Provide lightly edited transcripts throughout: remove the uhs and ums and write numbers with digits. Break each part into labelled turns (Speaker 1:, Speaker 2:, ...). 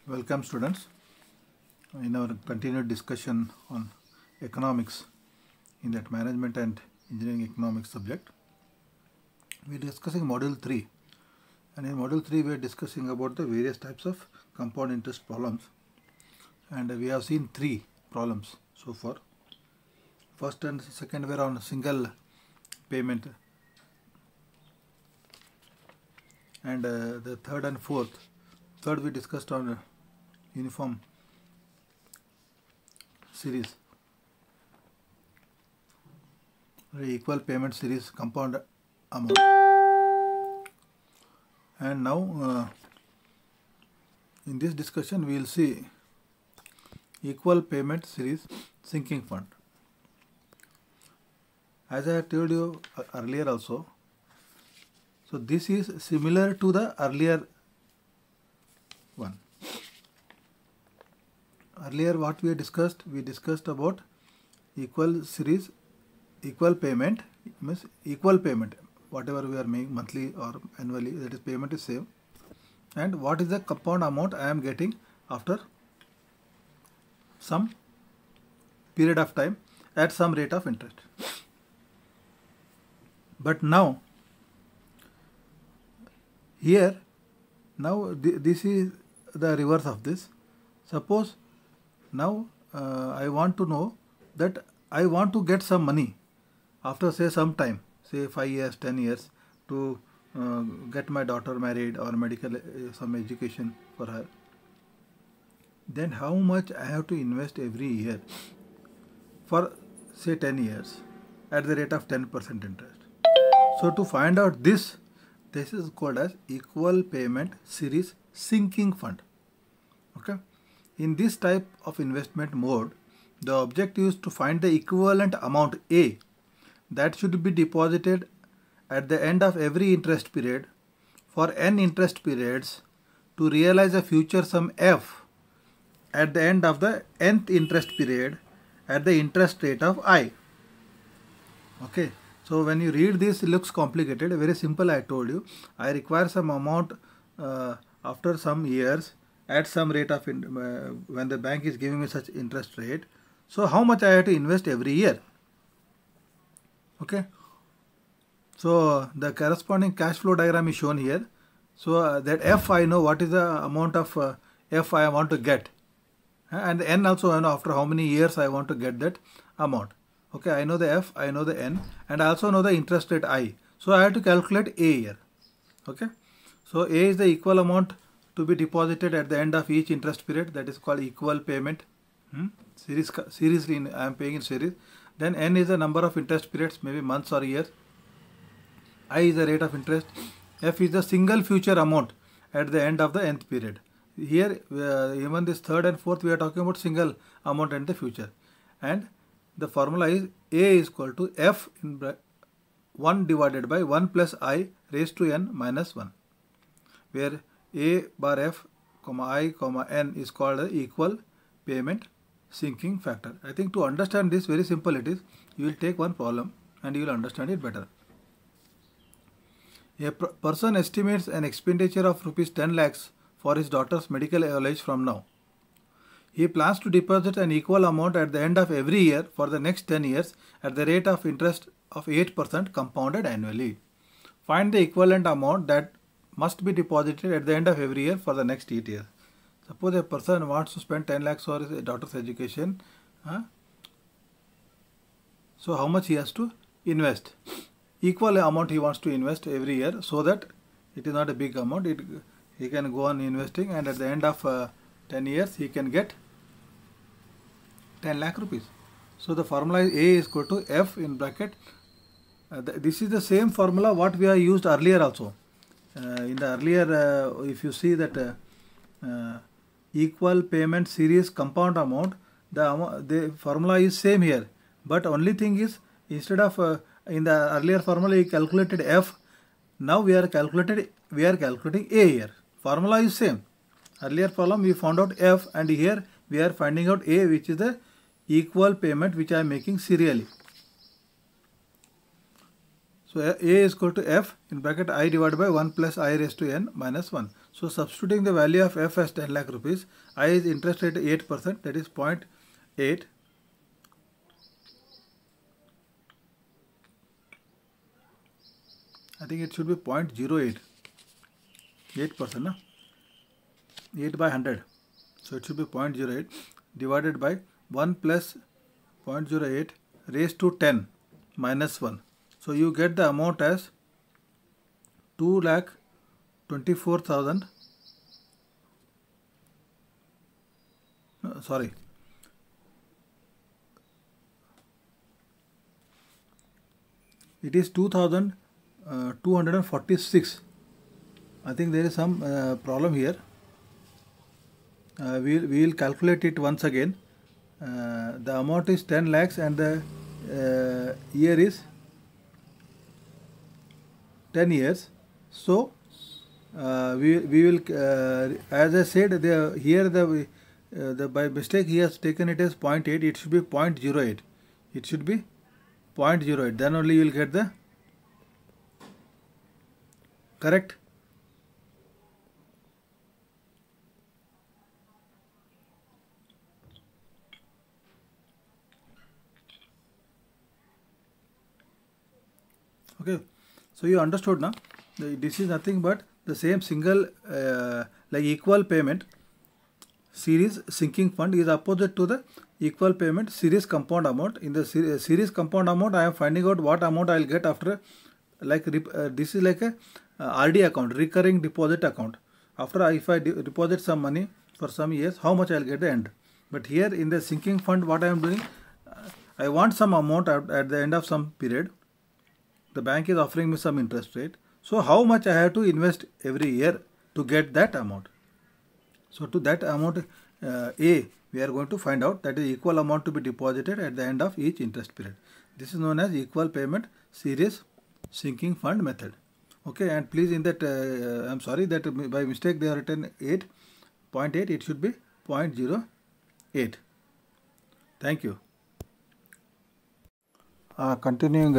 Speaker 1: Welcome students in our continued discussion on economics in that management and engineering economics subject. We are discussing module 3, and in module 3 we are discussing about the various types of compound interest problems, and we have seen 3 problems so far. First and second were on single payment, and the third and fourth we discussed on uniform series, equal payment series compound amount, and now in this discussion we will see equal payment series sinking fund. As I had told you earlier also, so this is similar to the earlier one. Earlier what we discussed about equal series, equal payment, means equal payment, whatever we are making monthly or annually, that is payment is same, and what is the compound amount I am getting after some period of time at some rate of interest. But now here, this is the reverse of this. Suppose now I want to know that I want to get some money after say some time, say 5 years, 10 years, to get my daughter married or medical some education for her. Then how much I have to invest every year for say 10 years at the rate of 10% interest. So to find out this is called as equal payment series sinking fund. Okay. In this type of investment mode, the objective is to find the equivalent amount A that should be deposited at the end of every interest period for n interest periods to realize a future sum F at the end of the nth interest period at the interest rate of I. Okay. So when you read this, it looks complicated. Very simple. I told you I require some amount after some years at some rate of when the bank is giving me such interest rate. So how much I have to invest every year? Okay. So the corresponding cash flow diagram is shown here. So that F, I know what is the amount of F I want to get, and the N also I know after how many years I want to get that amount. Okay, I know the F, I know the N, and I also know the interest rate I. So I have to calculate A here. Okay. So A is the equal amount to be deposited at the end of each interest period, that is called equal payment. Seriously, I am paying in series. Then N is the number of interest periods, maybe months or years. I is the rate of interest. F is the single future amount at the end of the nth period. Here, even this third and fourth, we are talking about single amount in the future. And the formula is A is equal to F in 1 divided by 1 plus I raised to N minus 1, where A bar F, I, N is called the equal payment sinking factor. I think to understand this, very simple it is. You will take one problem and you will understand it better. A person estimates an expenditure of rupees 10 lakhs for his daughter's medical age from now. He plans to deposit an equal amount at the end of every year for the next 10 years at the rate of interest of 8% compounded annually. Find the equivalent amount that must be deposited at the end of every year for the next 8 years. Suppose a person wants to spend 10 lakhs for his daughter's education. So how much he has to invest? Equal amount he wants to invest every year, so that it is not a big amount. He can go on investing, and at the end of 10 years he can get 10 lakh rupees. So the formula is A is equal to F in bracket. This is the same formula what we have used earlier also. In the earlier, if you see that equal payment series compound amount, the formula is same here. But only thing is, instead of in the earlier formula you calculated F, now we are calculating A here. Formula is same. Earlier problem we found out F, and here we are finding out A, which is the equal payment which I am making serially. So So A is equal to F in bracket I divided by 1 plus I raised to n minus 1. So substituting the value of F as 10 lakh rupees, I is interest rate 8%, that is 0.8. I think it should be 0.08. 8%, no? 8 by 100. So it should be 0.08 divided by 1 plus 0.08 raised to 10 minus 1. So you get the amount as 2,24,000. Sorry. It is 2,246. I think there is some problem here. We will calculate it once again. The amount is 10 lakhs and the year is 10 years. So we will, as I said, here the by mistake he has taken it as 0.8. It should be 0.08. It should be 0.08. Then only you will get the correct. Okay, so you understood now. This is nothing but the same single like equal payment series sinking fund is opposite to the equal payment series compound amount. In the series compound amount, I am finding out what amount I will get after, like this is like a RD account, recurring deposit account. After if I deposit some money for some years, how much I will get at the end. But here in the sinking fund, what I am doing, I want some amount at the end of some period. The bank is offering me some interest rate. So how much I have to invest every year to get that amount? So to that amount A, we are going to find out that is equal amount to be deposited at the end of each interest period. This is known as equal payment series sinking fund method. Okay, and please in that, I am sorry that by mistake they have written 8.8, it should be 0.08. Thank you. Continuing,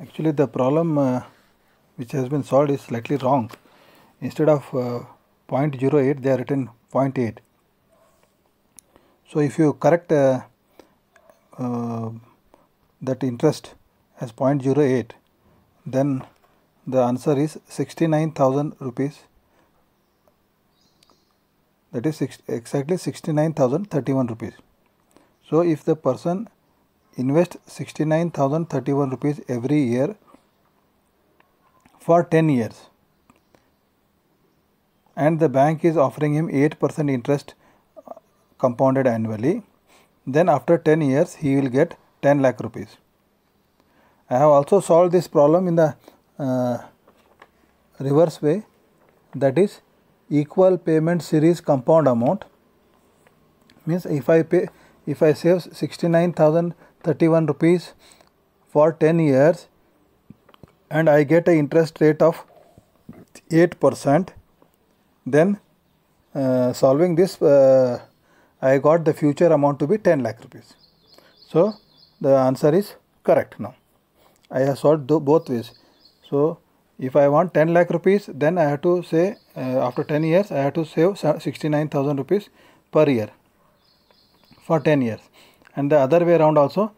Speaker 1: actually the problem which has been solved is slightly wrong. Instead of 0.08, they are written 0.8. So if you correct that interest as 0.08, then the answer is 69,000 rupees. That is exactly 69,031 rupees. So if the person invests 69,031 rupees every year for 10 years and the bank is offering him 8% interest compounded annually, then after 10 years he will get 10 lakh rupees. I have also solved this problem in the reverse way, that is equal payment series compound amount. Means if I save 69,031 rupees for 10 years and I get an interest rate of 8%, then solving this I got the future amount to be 10 lakh rupees. So the answer is correct now. I have solved both ways. So if I want 10 lakh rupees, then I have to say after 10 years I have to save 69,000 rupees per year for 10 years. And the other way around also,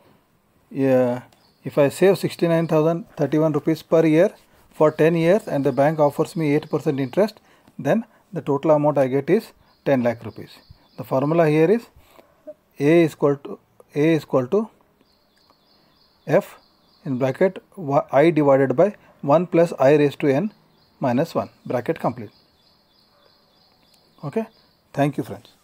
Speaker 1: if I save 69,031 rupees per year for 10 years and the bank offers me 8% interest, then the total amount I get is 10 lakh rupees. The formula here is A is equal to F in bracket I divided by 1 plus I raised to n minus 1, bracket complete. Okay. Thank you friends.